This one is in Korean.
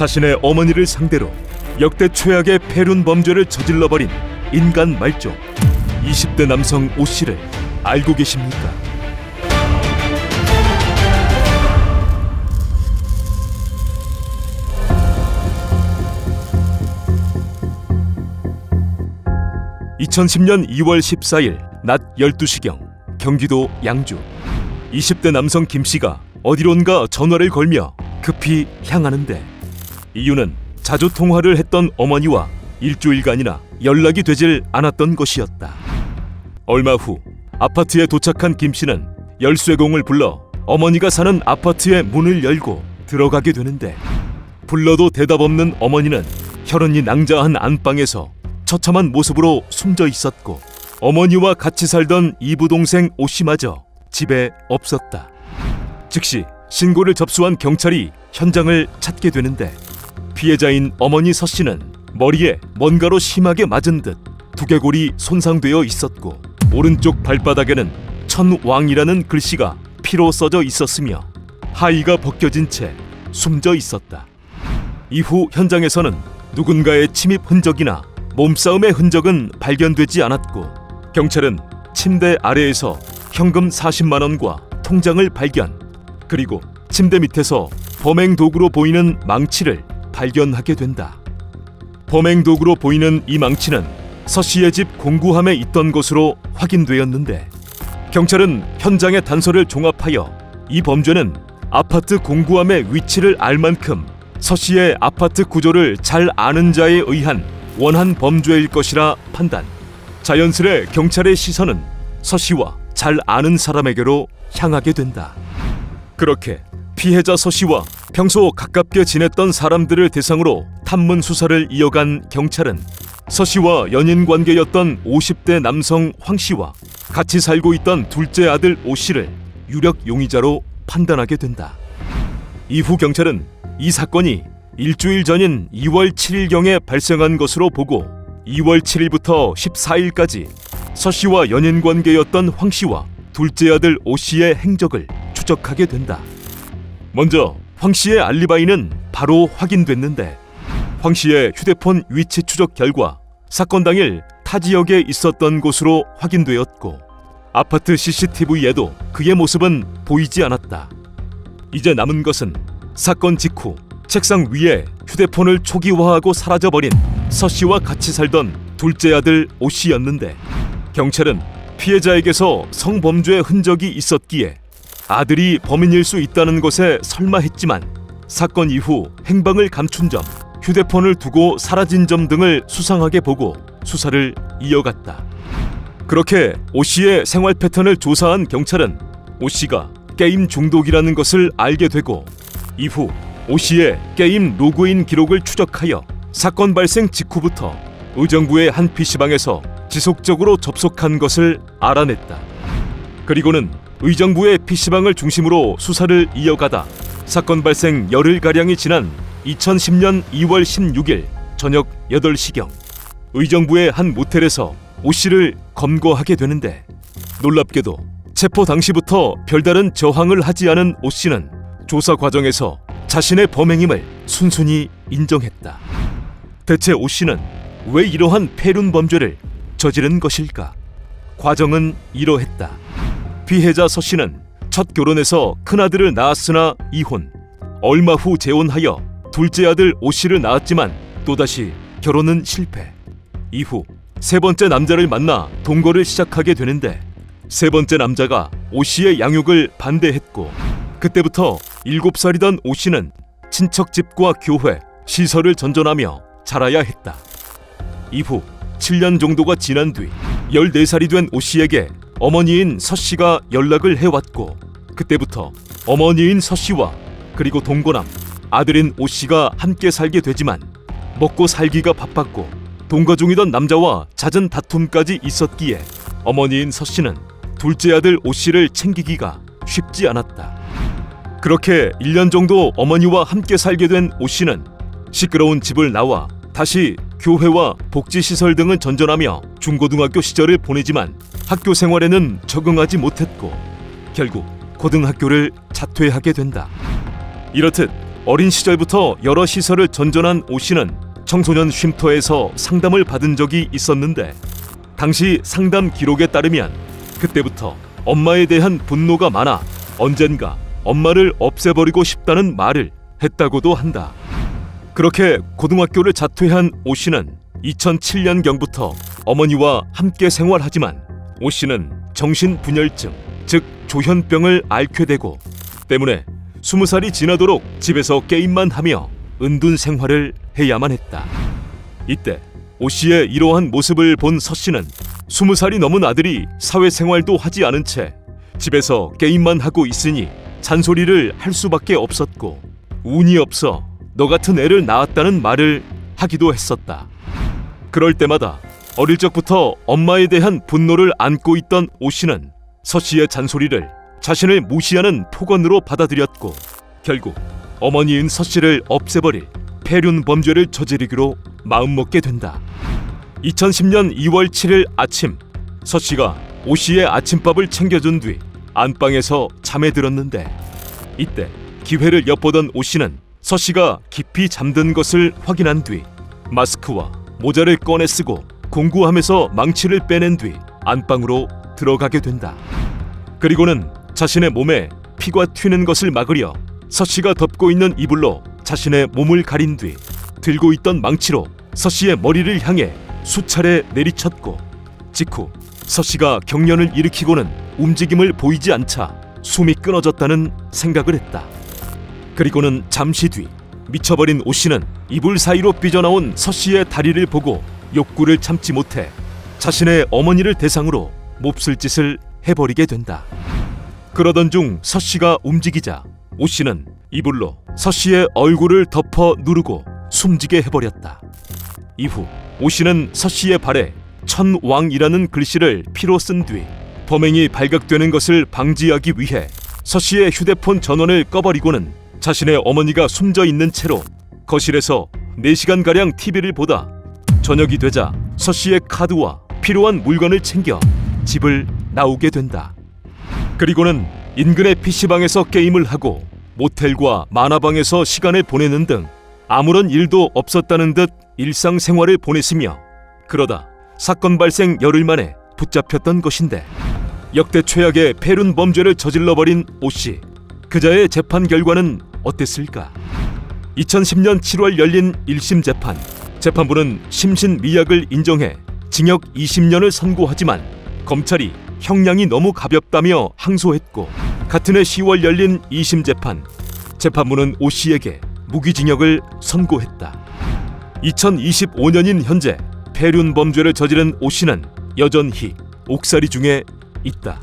자신의 어머니를 상대로 역대 최악의 폐륜 범죄를 저질러버린 인간 말종 20대 남성 오씨를 알고 계십니까? (2010년 2월 14일) 낮 12시경 경기도 양주 20대 남성 김씨가 어디론가 전화를 걸며 급히 향하는데, 이유는 자주 통화를 했던 어머니와 일주일간이나 연락이 되질 않았던 것이었다. 얼마 후 아파트에 도착한 김씨는 열쇠공을 불러 어머니가 사는 아파트의 문을 열고 들어가게 되는데, 불러도 대답 없는 어머니는 혈흔이 낭자한 안방에서 처참한 모습으로 숨져 있었고, 어머니와 같이 살던 이부동생 오씨마저 집에 없었다. 즉시 신고를 접수한 경찰이 현장을 찾게 되는데, 피해자인 어머니 서씨는 머리에 뭔가로 심하게 맞은 듯 두개골이 손상되어 있었고, 오른쪽 발바닥에는 천왕이라는 글씨가 피로 써져 있었으며 하의가 벗겨진 채 숨져 있었다. 이후 현장에서는 누군가의 침입 흔적이나 몸싸움의 흔적은 발견되지 않았고, 경찰은 침대 아래에서 현금 40만 원과 통장을 발견, 그리고 침대 밑에서 범행 도구로 보이는 망치를 발견하게 된다. 범행 도구로 보이는 이 망치는 서씨의 집 공구함에 있던 것으로 확인되었는데, 경찰은 현장의 단서를 종합하여 이 범죄는 아파트 공구함의 위치를 알 만큼 서씨의 아파트 구조를 잘 아는 자에 의한 원한 범죄일 것이라 판단. 자연스레 경찰의 시선은 서씨와 잘 아는 사람에게로 향하게 된다. 그렇게 피해자 서씨와 평소 가깝게 지냈던 사람들을 대상으로 탐문 수사를 이어간 경찰은 서씨와 연인 관계였던 50대 남성 황씨와 같이 살고 있던 둘째 아들 오씨를 유력 용의자로 판단하게 된다. 이후 경찰은 이 사건이 일주일 전인 2월 7일경에 발생한 것으로 보고, 2월 7일부터 14일까지 서씨와 연인 관계였던 황씨와 둘째 아들 오씨의 행적을 추적하게 된다. 먼저 황씨의 알리바이는 바로 확인됐는데, 황씨의 휴대폰 위치 추적 결과 사건 당일 타 지역에 있었던 것으로 확인되었고, 아파트 CCTV에도 그의 모습은 보이지 않았다. 이제 남은 것은 사건 직후 책상 위에 휴대폰을 초기화하고 사라져버린 서씨와 같이 살던 둘째 아들 오씨였는데, 경찰은 피해자에게서 성범죄 흔적이 있었기에 아들이 범인일 수 있다는 것에 설마했지만, 사건 이후 행방을 감춘 점, 휴대폰을 두고 사라진 점 등을 수상하게 보고 수사를 이어갔다. 그렇게 오씨의 생활 패턴을 조사한 경찰은 오씨가 게임 중독이라는 것을 알게 되고, 이후 오씨의 게임 로그인 기록을 추적하여 사건 발생 직후부터 의정부의 한 PC방에서 지속적으로 접속한 것을 알아냈다. 그리고는 의정부의 PC방을 중심으로 수사를 이어가다 사건 발생 열흘가량이 지난 2010년 2월 16일 저녁 8시경 의정부의 한 모텔에서 오씨를 검거하게 되는데, 놀랍게도 체포 당시부터 별다른 저항을 하지 않은 오씨는 조사 과정에서 자신의 범행임을 순순히 인정했다. 대체 오씨는 왜 이러한 폐륜 범죄를 저지른 것일까? 과정은 이러했다. 피해자 서씨는 첫 결혼에서 큰아들을 낳았으나 이혼, 얼마 후 재혼하여 둘째 아들 오씨를 낳았지만 또다시 결혼은 실패. 이후 세 번째 남자를 만나 동거를 시작하게 되는데, 세 번째 남자가 오씨의 양육을 반대했고, 그때부터 7살이던 오씨는 친척 집과 교회, 시설을 전전하며 자라야 했다. 이후 7년 정도가 지난 뒤 14살이 된 오씨에게 어머니인 서씨가 연락을 해왔고, 그때부터 어머니인 서씨와 그리고 동거남, 아들인 오씨가 함께 살게 되지만 먹고 살기가 바빴고 동거 중이던 남자와 잦은 다툼까지 있었기에 어머니인 서씨는 둘째 아들 오씨를 챙기기가 쉽지 않았다. 그렇게 1년 정도 어머니와 함께 살게 된 오씨는 시끄러운 집을 나와 다시 교회와 복지시설 등을 전전하며 중고등학교 시절을 보내지만 학교 생활에는 적응하지 못했고 결국 고등학교를 자퇴하게 된다. 이렇듯 어린 시절부터 여러 시설을 전전한 오 씨는 청소년 쉼터에서 상담을 받은 적이 있었는데, 당시 상담 기록에 따르면 그때부터 엄마에 대한 분노가 많아 언젠가 엄마를 없애버리고 싶다는 말을 했다고도 한다. 그렇게 고등학교를 자퇴한 오 씨는 2007년경부터 어머니와 함께 생활하지만 오 씨는 정신분열증, 즉 조현병을 앓게 되고, 때문에 20살이 지나도록 집에서 게임만 하며 은둔 생활을 해야만 했다. 이때 오 씨의 이러한 모습을 본 서 씨는 20살이 넘은 아들이 사회생활도 하지 않은 채 집에서 게임만 하고 있으니 잔소리를 할 수밖에 없었고, 운이 없어 너 같은 애를 낳았다는 말을 하기도 했었다. 그럴 때마다 어릴 적부터 엄마에 대한 분노를 안고 있던 오 씨는 서 씨의 잔소리를 자신을 무시하는 폭언으로 받아들였고, 결국 어머니인 서 씨를 없애버릴 폐륜 범죄를 저지르기로 마음먹게 된다. 2010년 2월 7일 아침, 서 씨가 오 씨의 아침밥을 챙겨준 뒤 안방에서 잠에 들었는데, 이때 기회를 엿보던 오 씨는 서 씨가 깊이 잠든 것을 확인한 뒤 마스크와 모자를 꺼내 쓰고 공구함에서 망치를 빼낸 뒤 안방으로 들어가게 된다. 그리고는 자신의 몸에 피가 튀는 것을 막으려 서 씨가 덮고 있는 이불로 자신의 몸을 가린 뒤 들고 있던 망치로 서 씨의 머리를 향해 수차례 내리쳤고, 직후 서 씨가 경련을 일으키고는 움직임을 보이지 않자 숨이 끊어졌다는 생각을 했다. 그리고는 잠시 뒤 미쳐버린 오 씨는 이불 사이로 삐져나온 서 씨의 다리를 보고 욕구를 참지 못해 자신의 어머니를 대상으로 몹쓸 짓을 해버리게 된다. 그러던 중 서 씨가 움직이자 오 씨는 이불로 서 씨의 얼굴을 덮어 누르고 숨지게 해버렸다. 이후 오 씨는 서 씨의 발에 천왕이라는 글씨를 피로 쓴 뒤 범행이 발각되는 것을 방지하기 위해 서 씨의 휴대폰 전원을 꺼버리고는 자신의 어머니가 숨져 있는 채로 거실에서 4시간가량 TV를 보다 저녁이 되자 서 씨의 카드와 필요한 물건을 챙겨 집을 나오게 된다. 그리고는 인근의 PC방에서 게임을 하고 모텔과 만화방에서 시간을 보내는 등 아무런 일도 없었다는 듯 일상생활을 보냈으며, 그러다 사건 발생 열흘 만에 붙잡혔던 것인데, 역대 최악의 폐륜 범죄를 저질러버린 오 씨, 그자의 재판 결과는 어땠을까? 2010년 7월 열린 1심 재판. 재판부는 심신미약을 인정해 징역 20년을 선고하지만 검찰이 형량이 너무 가볍다며 항소했고, 같은 해 10월 열린 2심 재판. 재판부는 오 씨에게 무기징역을 선고했다. 2025년인 현재 폐륜 범죄를 저지른 오 씨는 여전히 옥살이 중에 있다.